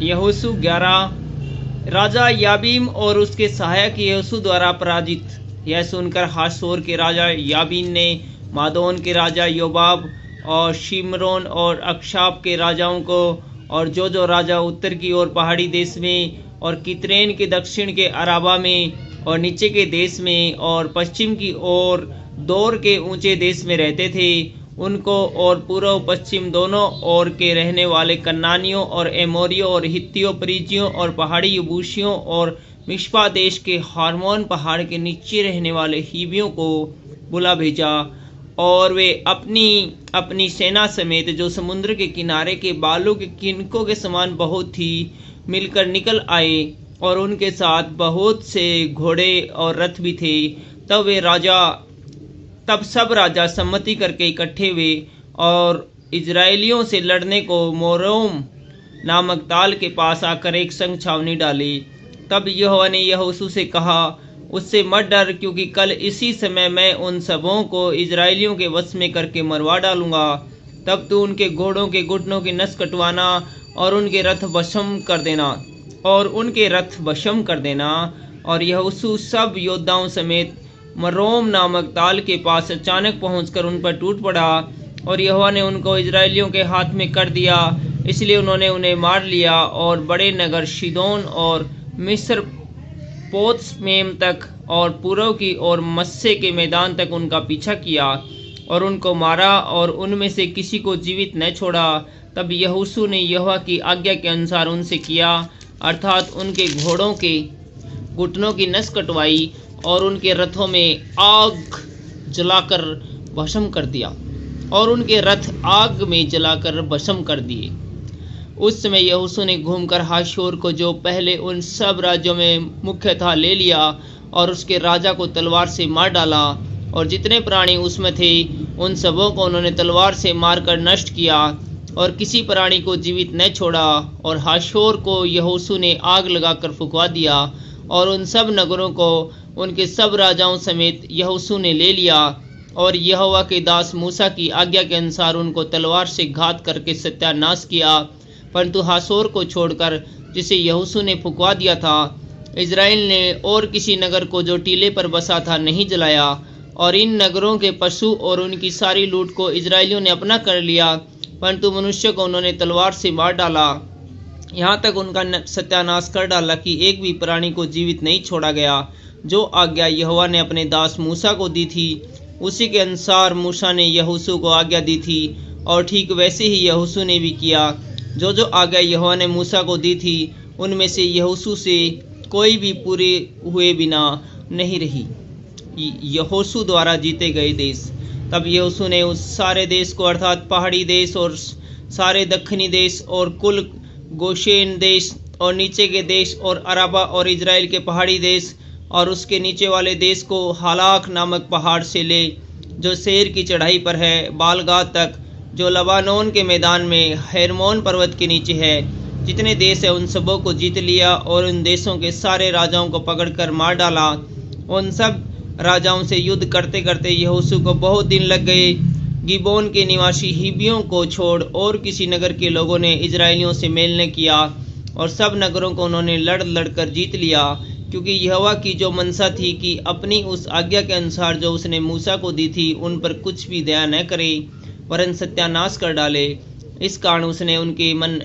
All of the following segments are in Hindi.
यहोशू 11। राजा याबीन और उसके सहायक यहोशू द्वारा पराजित। यह सुनकर हासोर के राजा याबीन ने मादोन के राजा योबाब और शिमरोन और अक्षाप के राजाओं को और जो राजा उत्तर की ओर पहाड़ी देश में और कित्रेन के दक्षिण के अराबा में और नीचे के देश में और पश्चिम की ओर दौर के ऊंचे देश में रहते थे उनको और पूर्व पश्चिम दोनों ओर के रहने वाले कन्नानियों और एमोरियों और हित्तियों परिजियों और पहाड़ी यबूसियों और मिश्पा देश के हार्मोन पहाड़ के नीचे रहने वाले हिबियों को बुला भेजा और वे अपनी अपनी सेना समेत जो समुद्र के किनारे के बालू के किनकों के समान बहुत थी मिलकर निकल आए और उनके साथ बहुत से घोड़े और रथ भी थे। तब सब राजा सम्मति करके इकट्ठे हुए और इजराइलियों से लड़ने को मोरोम नामक ताल के पास आकर एक संग छावनी डाली। तब यहोवा ने यहोशू से कहा, उससे मत डर, क्योंकि कल इसी समय मैं उन सबों को इजराइलियों के वश में करके मरवा डालूंगा। तब तू उनके घोड़ों के घुटनों की नस कटवाना और उनके रथ वशम कर देना। और यहोशू सब योद्धाओं समेत मरोम नामक ताल के पास अचानक पहुंचकर उन पर टूट पड़ा और यहोवा ने उनको इजराइलियों के हाथ में कर दिया। इसलिए उन्होंने उन्हें मार लिया और बड़े नगर शिदोन और मिस्र पोत्समेम तक और पूर्व की ओर मस्से के मैदान तक उनका पीछा किया और उनको मारा और उनमें से किसी को जीवित न छोड़ा। तब यहोशू ने यहोवा की आज्ञा के अनुसार उनसे किया, अर्थात उनके घोड़ों के घुटनों की नस कटवाई और उनके रथों में आग जलाकर भस्म कर दिया और उनके रथ आग में जलाकर भस्म कर दिए। उस समय यहोशू ने घूमकर हासोर को, जो पहले उन सब राज्यों में मुख्य था, ले लिया और उसके राजा को तलवार से मार डाला और जितने प्राणी उसमें थे उन सबों को उन्होंने तलवार से मारकर नष्ट किया और किसी प्राणी को जीवित न छोड़ा। और हासोर को यहोशू ने आग लगाकर फुकवा दिया और उन सब नगरों को उनके सब राजाओं समेत यहोशू ने ले लिया और यहोवा के दास मूसा की आज्ञा के अनुसार उनको तलवार से घात करके सत्यानाश किया। परंतु हासोर को छोड़कर, जिसे यहोशू ने फुकवा दिया था, इजराइल ने और किसी नगर को जो टीले पर बसा था नहीं जलाया। और इन नगरों के पशु और उनकी सारी लूट को इजराइलियों ने अपना कर लिया, परंतु मनुष्य को उन्होंने तलवार से मार डाला, यहाँ तक उनका सत्यानाश कर डाला कि एक भी प्राणी को जीवित नहीं छोड़ा गया। जो आज्ञा यहोवा ने अपने दास मूसा को दी थी, उसी के अनुसार मूसा ने यहोशू को आज्ञा दी थी और ठीक वैसे ही यहोशू ने भी किया। जो आज्ञा यहोवा ने मूसा को दी थी, उनमें से यहोशू से कोई भी पूरे हुए बिना नहीं रही। यहोशू द्वारा जीते गए देश। तब यहोशू ने उस सारे देश को, अर्थात पहाड़ी देश और सारे दक्षिणी देश और कुल गोशेन देश और नीचे के देश और अराबा और इजराइल के पहाड़ी देश और उसके नीचे वाले देश को हालाक नामक पहाड़ से ले, जो शेर की चढ़ाई पर है, बालगाद तक, जो लबानोन के मैदान में हेर्मोन पर्वत के नीचे है। जितने देश है उन सबों को जीत लिया और उन देशों के सारे राजाओं को पकड़कर मार डाला। उन सब राजाओं से युद्ध करते करते यहोशू को बहुत दिन लग गए। गिबोन के निवासी हिबियों को छोड़ और किसी नगर के लोगों ने इजराइलियों से मेल न किया और सब नगरों को उन्होंने लड़ कर जीत लिया, क्योंकि यहोवा की जो मनसा थी कि अपनी उस आज्ञा के अनुसार जो उसने मूसा को दी थी, उन पर कुछ भी दया न करे वरन सत्यानाश कर डाले। इस कारण उसने उनके मन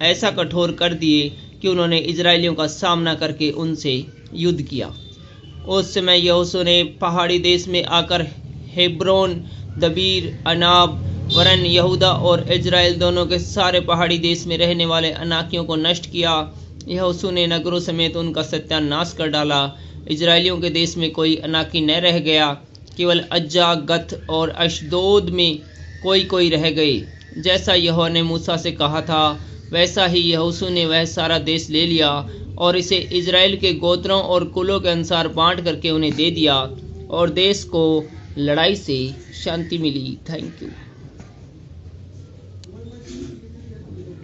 ऐसा कठोर कर दिए कि उन्होंने इजराइलियों का सामना करके उनसे युद्ध किया। उस समय यहोशू ने पहाड़ी देश में आकर हेब्रोन, दबीर, अनाब वरन यहूदा और इजराइल दोनों के सारे पहाड़ी देश में रहने वाले अनाकियों को नष्ट किया। यहोशू ने नगरों समेत उनका सत्यानाश कर डाला। इजराइलियों के देश में कोई अनाकी न रह गया, केवल अज्जा, गत और अशदोद में कोई रह गए। जैसा यहोवा ने मूसा से कहा था, वैसा ही यहोशू ने वह सारा देश ले लिया और इसे इजराइल के गोत्रों और कुलों के अनुसार बांट करके उन्हें दे दिया और देश को लड़ाई से शांति मिली। Thank you.